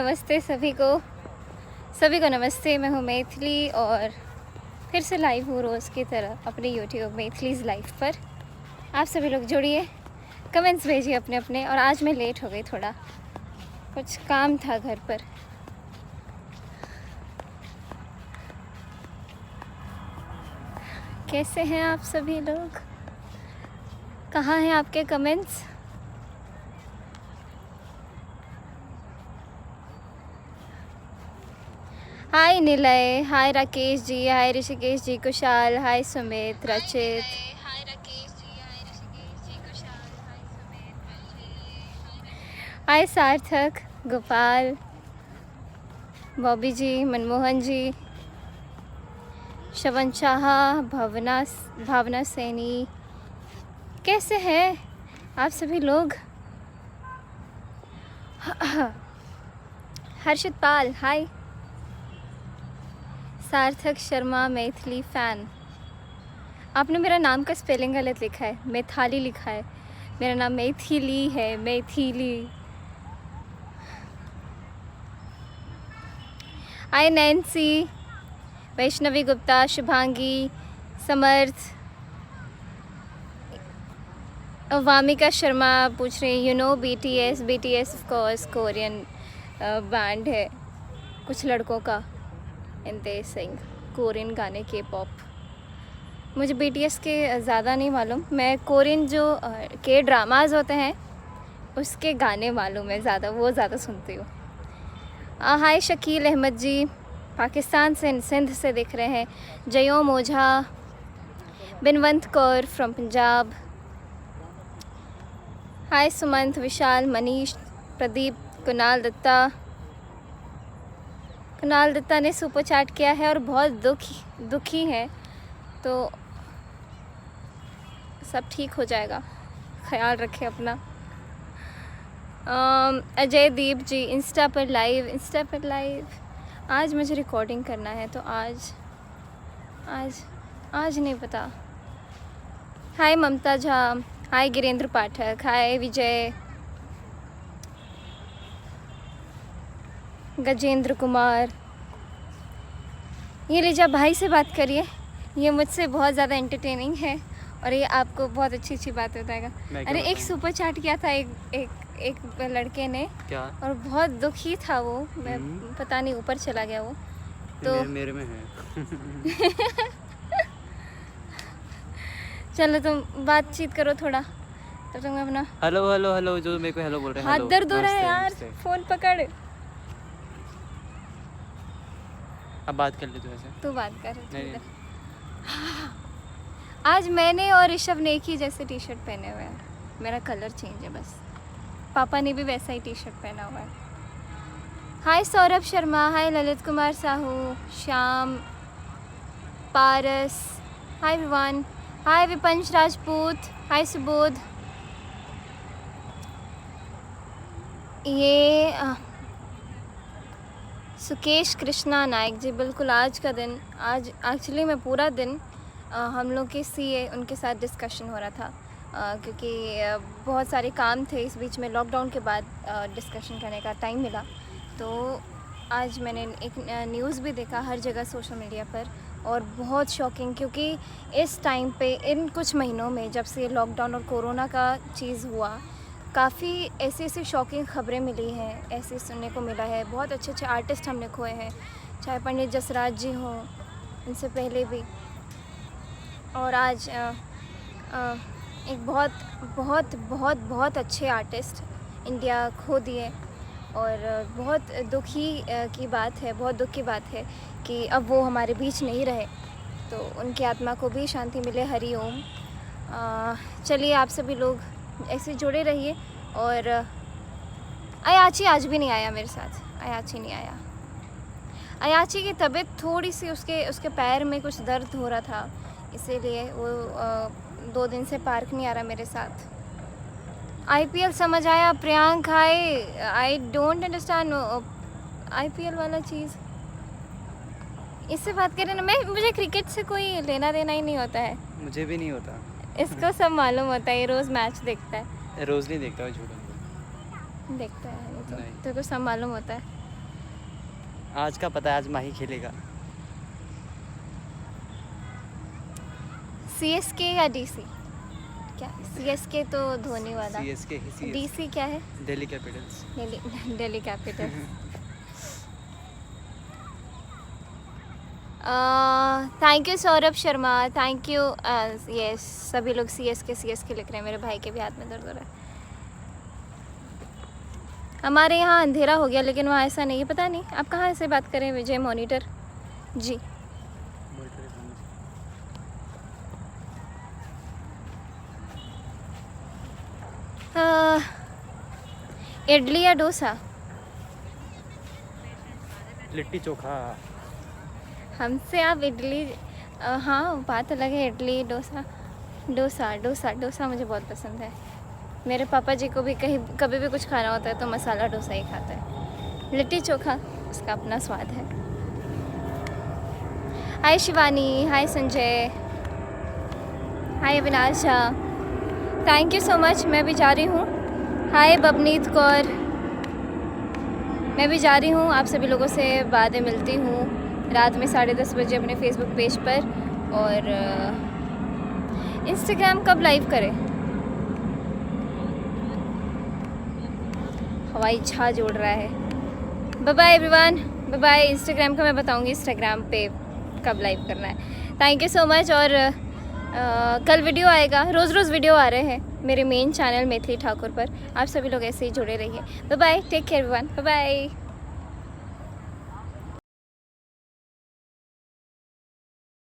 नमस्ते सभी को नमस्ते। मैं हूँ मैथिली और फिर से लाइव हूँ रोज़ की तरह अपने यूट्यूब मैथिलीज़ लाइव पर। आप सभी लोग जुड़िए, कमेंट्स भेजिए अपने अपने। और आज मैं लेट हो गई, थोड़ा कुछ काम था घर पर। कैसे हैं आप सभी लोग? कहाँ हैं आपके कमेंट्स? हाय निलय, हाय राकेश जी, हाय ऋषिकेश जी, कुशाल, हाय सुमित, रचित, हाय सार्थक, गोपाल, बॉबी जी, मनमोहन जी, शवन शाह, भावना सैनी। कैसे हैं आप सभी लोग? हर्षित पाल, हाय। सार्थक शर्मा, मैथिली फ़ैन। आपने मेरा नाम का स्पेलिंग गलत लिखा है, मैथाली लिखा है। मेरा नाम मैथिली है, मैथिली। हाय नैन्सी, वैष्णवी गुप्ता, शुभांगी, समर्थ, वामिका शर्मा पूछ रहे हैं BTS of course Korean band है कुछ लड़कों का। इनते सिंह कोरियन गाने के पॉप। मुझे BTS के ज़्यादा नहीं मालूम। मैं कोरियन जो के ड्रामाज होते हैं उसके गाने मालूम है ज़्यादा, वो ज़्यादा सुनती हूँ। हाय शकील अहमद जी, पाकिस्तान से सिंध से दिख रहे हैं। जयोम ओझा, बिनवंत कौर फ्रॉम पंजाब। हाय सुमंत, विशाल, मनीष, प्रदीप, कुणाल दत्ता ने सुपर चैट किया है और बहुत दुखी है, तो सब ठीक हो जाएगा, ख्याल रखें अपना। अजय दीप जी, इंस्टा पर लाइव। आज मुझे रिकॉर्डिंग करना है, तो आज नहीं पता। हाय ममता झा, हाय गिरेंद्र पाठक, हाय विजय, गजेंद्र कुमार। ये लीजिए भाई से बात करिए, ये मुझसे बहुत ज़्यादा एंटरटेनिंग है और ये आपको बहुत अच्छी बात बताएगा। अरे एक सुपर चैट किया था एक लड़के ने, क्या? और बहुत दुखी था वो। मैं पता नहीं ऊपर चला गया वो तो मेरे में है। चलो तुम बातचीत करो थोड़ा, तब तक मैं अपना हेलो जो मेरे को हेलो बोल रहे हैं। हाथ दर्द हो रहा है यार, फोन पकड़। अब बात कर ले तू बात कर। आज मैंने और ऋषभ ने एक ही जैसे टी शर्ट पहने हुए हैं, मेरा कलर चेंज है बस। पापा ने भी वैसा ही टी शर्ट पहना हुआ है। हाय सौरभ शर्मा, हाय ललित कुमार साहू, श्याम, पारस, हाय विवान, हाय विपंश राजपूत, हाय सुबोध। ये सुकेश कृष्णा नायक जी, बिल्कुल आज का दिन, आज एक्चुअली मैं पूरा दिन हम लोग के CA उनके साथ डिस्कशन हो रहा था, क्योंकि बहुत सारे काम थे इस बीच में। लॉकडाउन के बाद डिस्कशन करने का टाइम मिला, तो आज मैंने एक न्यूज़ भी देखा हर जगह सोशल मीडिया पर, और बहुत शॉकिंग, क्योंकि इस टाइम पे इन कुछ महीनों में जब से लॉकडाउन और कोरोना का चीज़ हुआ, काफ़ी ऐसी शॉकिंग खबरें मिली हैं, ऐसे सुनने को मिला है। बहुत अच्छे आर्टिस्ट हमने खोए हैं, चाहे पंडित जसराज जी हों, इनसे पहले भी। और आज एक बहुत अच्छे आर्टिस्ट इंडिया खो दिए, और बहुत की बात है, बहुत दुख की बात है कि अब वो हमारे बीच नहीं रहे, तो उनकी आत्मा को भी शांति मिले, हरि ओम। चलिए आप सभी लोग ऐसे जुड़े रहिए। और अयाची आज भी नहीं आया मेरे साथ, अयाची नहीं आया। अयाची की तबीयत थोड़ी सी, उसके पैर में कुछ दर्द हो रहा था, इसीलिए वो 2 दिन से पार्क नहीं आ रहा मेरे साथ। IPL समझ आया Priyank, I don't understand IPL वाला चीज़। इससे बात करें ना, मुझे क्रिकेट से कोई लेना देना ही नहीं होता है। मुझे भी नहीं होता। इसको सब मालूम होता है, ये रोज़ मैच देखता है। रोज़ नहीं देखता, झूठ देखता है, तो तेरे को सब मालूम होता है। आज का पता है, आज माही खेलेगा। CSK या DC? क्या CSK तो धोनी वाला, CSK ही CSK। DC क्या है? Delhi Capitals. Delhi capital. Thank you Saurabh Sharma, thank you. Yes, सभी लोग CSK लिख रहे हैं। मेरे भाई के भी हाथ में दर्द हो रहा है। हमारे यहाँ अंधेरा हो गया, लेकिन वहाँ ऐसा नहीं है। पता नहीं आप कहाँ से बात करें? विजय मॉनिटर जी। इडली या डोसा? लिट्टी चोखा। हमसे आप इडली, हाँ बात अलग है। इडली डोसा, डोसा मुझे बहुत पसंद है। मेरे पापा जी को भी कभी भी कुछ खाना होता है तो मसाला डोसा ही खाता है। लिट्टी चोखा उसका अपना स्वाद है। हाय शिवानी, हाय संजय, हाय अविनाशा, थैंक यू सो मच। मैं भी जा रही हूँ। हाय बबनीत कौर, मैं भी जा रही हूँ। आप सभी लोगों से बाद में मिलती हूँ रात में 10:30 बजे अपने फेसबुक पेज पर। और इंस्टाग्राम कब लाइव करें? हवाई जहाज उड़ रहा है। Bye bye everyone, bye bye. Instagram का मैं बताऊंगी इंस्टाग्राम पे कब लाइव करना है। Thank you so much. और कल वीडियो आएगा, रोज़ वीडियो आ रहे हैं मेरे मेन चैनल मैथिली ठाकुर पर। आप सभी लोग ऐसे ही जुड़े रहिए। Bye bye, take care everyone, bye bye.